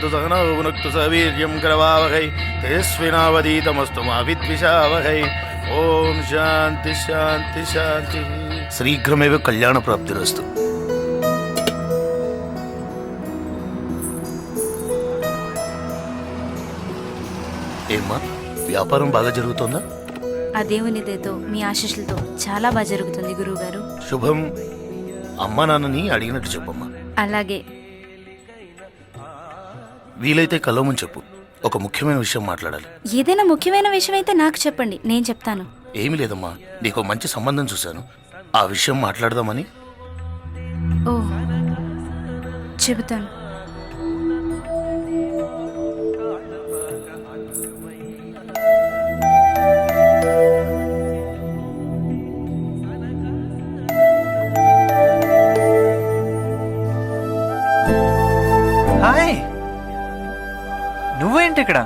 భవతు సహనౌ భునక్తు సహ వీర్యం కరవావహై తేజస్వినావధీతమస్తు మా విద్విషావహై. ఓం శాంతి శాంతి శాంతి. శీఘ్రమేవ కళ్యాణ ప్రాప్తిరస్తు. ఏమ్మా, వ్యాపారం బాగా జరుగుతుందా? ఆ దేవునిదేతో మీ ఆశీస్సులతో చాలా బాగా జరుగుతుంది గురువుగారు. శుభం. అమ్మా నాన్నని అడిగినట్టు చెప్పమ్మా. అలాగే. వీలైతే కలవమని చెప్పు. ఒక ముఖ్యమైన విషయం మాట్లాడాలి. ఏదైనా ముఖ్యమైన విషయం అయితే నాకు చెప్పండి, నేను చెప్తాను. ఏమీ లేదమ్మా, నీకు మంచి సంబంధం చూశాను, ఆ విషయం మాట్లాడదామని. ఓ, చెబుతాను. హాయ్, నువ్వేంటి ఇక్కడ?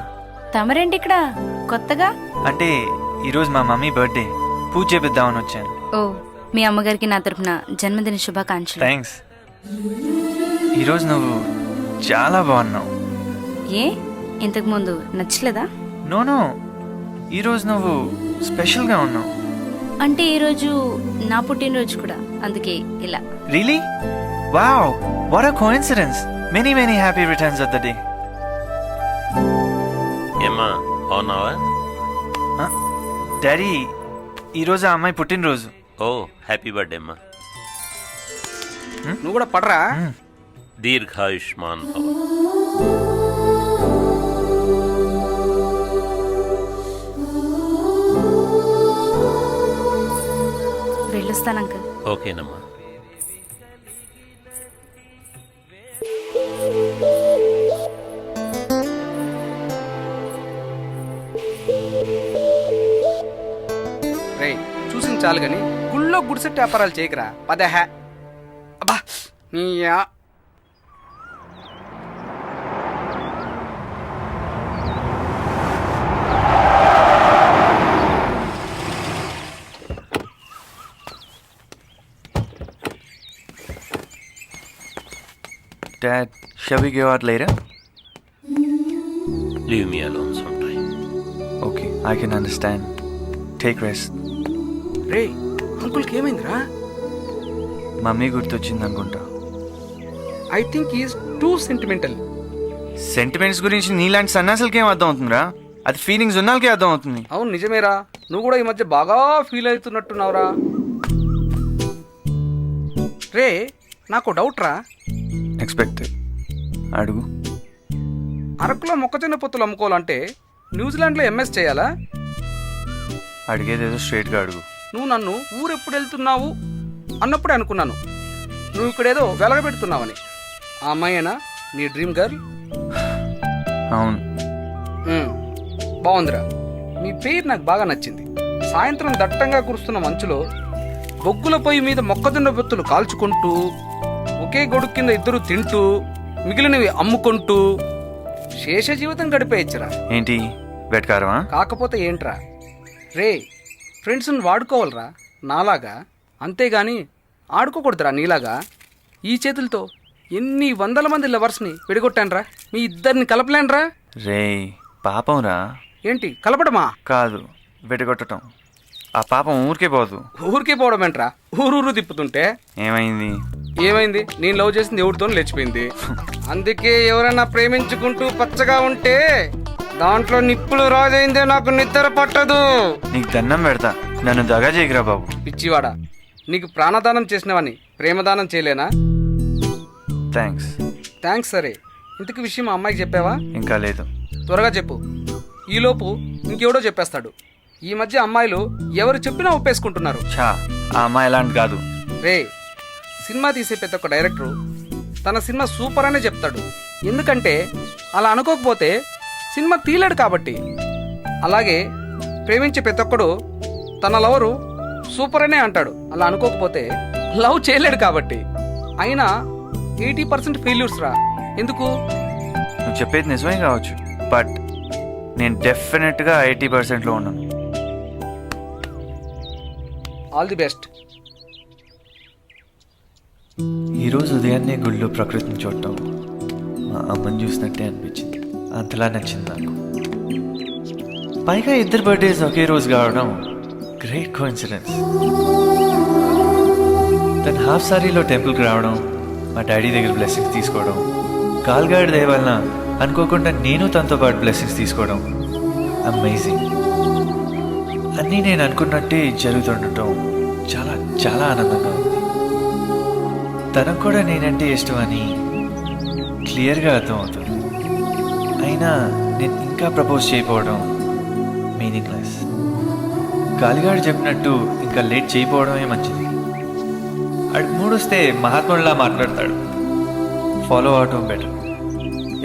తమరేంటి ఇక్కడ కొత్తగా? అంటే ఈరోజు మా మమ్మీ బర్త్డే, పూజ చేపిద్దామని వచ్చాను. ఓ, మీ అమ్మగారికి నా తరపున జన్మదిన శుభాకాంక్షలు. థ్యాంక్స్. ఈరోజు నువ్వు చాలా బాగున్నావు. ఏ, ఇంతకు ముందు నచ్చలేదా? నో, ఈరోజు నువ్వు స్పెషల్గా ఉన్నావు. అంటే ఈరోజు నా పుట్టినరోజు కూడా, అందుకే ఇలా. Really? Wow, what a coincidence. Many happy returns of the day. ఏమ్మా, అవునావా? డాడీ, ఈరోజు ఆ అమ్మాయి పుట్టినరోజు. ఓ, హ్యాపీ బర్త్డే అమ్మా. నువ్వు కూడా పడరా? దీర్ఘాయుష్మాన్ భవ. వెళ్ళొస్తాను అంకుల్. ఓకేనమ్మా. రే, చూసింది చాలు గాని గుళ్ళో గుడిసెట్ వ్యాపారాలు చేయకరా. పదహా అబ్బా నీయా. Dad, shall we go out later? Leave me alone sometime. Okay, I can understand. Take rest. రే, అంకుల్కి ఏమైందిరా? మమ్మీ గుర్తొచ్చింది అనుకుంటా. I think is two sentimental. Sentiments గురించి నీలాంటి సన్నాసులకి ఏం అర్థం అవుతుందిరా? అది ఫీలింగ్స్ ఉన్నాళ్ళకే అర్థం అవుతుంది. అవును, నిజమేరా. నువ్వు కూడా ఈ మధ్య బాగా ఫీల్ అవుతున్నట్టున్నావురా. రే, నాకు డౌట్ రా. ఎక్స్పెక్టెడ్. అడుగు. అరకులో మొక్కజొన్న పొత్తులు అమ్ముకోవాలంటే న్యూజిలాండ్లో ఎంఎస్ చేయాలా? అడిగేదేదో స్ట్రైట్గా అడుగు. నువ్వు నన్ను ఊరెప్పుడు వెళ్తున్నావు అన్నప్పుడే అనుకున్నాను నువ్వు ఇక్కడేదో వెలగబెడుతున్నావని. ఆ అమ్మాయేనా నీ డ్రీమ్ గర్ల్? అవును. బాగుందిరా. మీ పేరు నాకు బాగా నచ్చింది. సాయంత్రం దట్టంగా కురుస్తున్న మంచులో బొగ్గుల పొయ్యి మీద మొక్కజొన్న బొత్తులు కాల్చుకుంటూ, ఒకే గొడుగు కింద ఇద్దరు తింటూ, మిగిలినవి అమ్ముకుంటూ శేష జీవితం గడిపేయచ్చురా. ఏంటి వెట్కారమా? కాకపోతే ఏంట్రా రే, ఫ్రెండ్స్ని వాడుకోవాలరా నాలాగా, అంతేగాని ఆడుకోకూడదురా నీలాగా. ఈ చేతులతో ఎన్ని వందల మంది లవర్స్ని విడగొట్టానురా, మీ ఇద్దరిని కలపలేనురా. రే, పాపం రా. ఏంటి కలపడమా? కాదు, విడగొట్టడం. ఆ పాపం ఊరికే పోదు. ఊరికే పోవడం ఏంట్రా, ఊరూరు తిప్పుతుంటే. ఏమైంది? నేను లవ్ చేసింది ఎవరితో లేచిపోయింది. అందుకే ఎవరైనా ప్రేమించుకుంటూ పచ్చగా ఉంటే దాంట్లో నిప్పులు రాజైందే నాకు నిద్ర పట్టదు. నీకు దండం పెడతా, నన్ను దగా చేయకురా బాబు. పిచ్చివాడా, నీకు ప్రాణదానం చేసినవని ప్రేమదానం చేయలేనా? థ్యాంక్స్. సరే, ఇంతకు విషయం మా అమ్మాయికి చెప్పావా? ఇంకా లేదు. త్వరగా చెప్పు, ఈలోపు ఇంకెవడో చెప్పేస్తాడు. ఈ మధ్య అమ్మాయిలు ఎవరు చెప్పినా ఒప్పేసుకుంటున్నారు. ఆ అమ్మాయి ఎలాంటి కాదు. రే, సినిమా తీసే ప్రతి ఒక్క డైరెక్టరు తన సినిమా సూపర్ అనే చెప్తాడు. ఎందుకంటే అలా అనుకోకపోతే సినిమా తీయలేడు కాబట్టి. అలాగే ప్రేమించే ప్రతి ఒక్కడు తన లవరు సూపర్ అనే అంటాడు, అలా అనుకోకపోతే లవ్ చేయలేడు కాబట్టి. అయినా 80% ఫెయిల్యూర్స్ రా. ఎందుకు? నువ్వు చెప్పేది నిజమే కావచ్చు, బట్ నేను డెఫినెట్గా 80%లో ఉన్నాను. All the best. ఈరోజు ఉదయాన్నే గుళ్ళో ప్రకృతిని చూడటం, మా అమ్మని చూసినట్టే అనిపించింది. అంతలా నచ్చింది నాకు. పైగా ఇద్దరు బర్త్డేస్ ఒకే రోజు కావడం గ్రేట్ కోఇన్సిడెన్స్. తను హాఫ్ సారీలో టెంపుల్కి రావడం, మా డాడీ దగ్గర బ్లెస్సింగ్స్ తీసుకోవడం, కాల్గాడి దయ వలన అనుకోకుండా నేను తనతో పాటు బ్లెస్సింగ్స్ తీసుకోవడం అమేజింగ్. అన్నీ నేను అనుకున్నట్టే జరుగుతుండటం చాలా చాలా ఆనందంగా ఉంది. తనకు కూడా నేనంటే ఇష్టం అని క్లియర్గా అర్థమవుతుంది. అయినా నేను ఇంకా ప్రపోజ్ చేయకపోవడం మీనింగ్లెస్. గాలిగాడు చెప్పినట్టు ఇంకా లేట్ చేయకపోవడమే మంచిది. అడికి మూడొస్తే మహాత్ముడిలా మాట్లాడతాడు. ఫాలో అవటం బెటర్.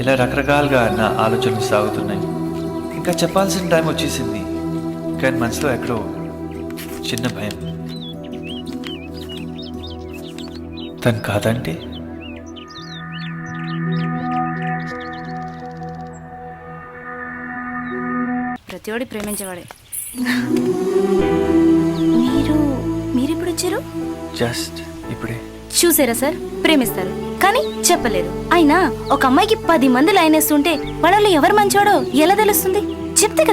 ఇలా రకరకాలుగా నా ఆలోచనలు సాగుతున్నాయి. ఇంకా చెప్పాల్సిన టైం వచ్చేసింది, కానీ మనసులో ఎక్కడో చిన్న భయం. తను కాదంటే ప్రతివాడి ప్రేమించేవాడే. మీరెప్పుడు వచ్చారు? జస్ట్ ఇప్పుడే. చూసారా సార్, ప్రేమిస్తారు కానీ చెప్పలేరు. అయినా ఒక అమ్మాయికి 10 మంది లైన్ వేస్తుంటే వాళ్ళలో ఎవరు మంచోడో ఎలా తెలుస్తుంది? చెప్తే కదా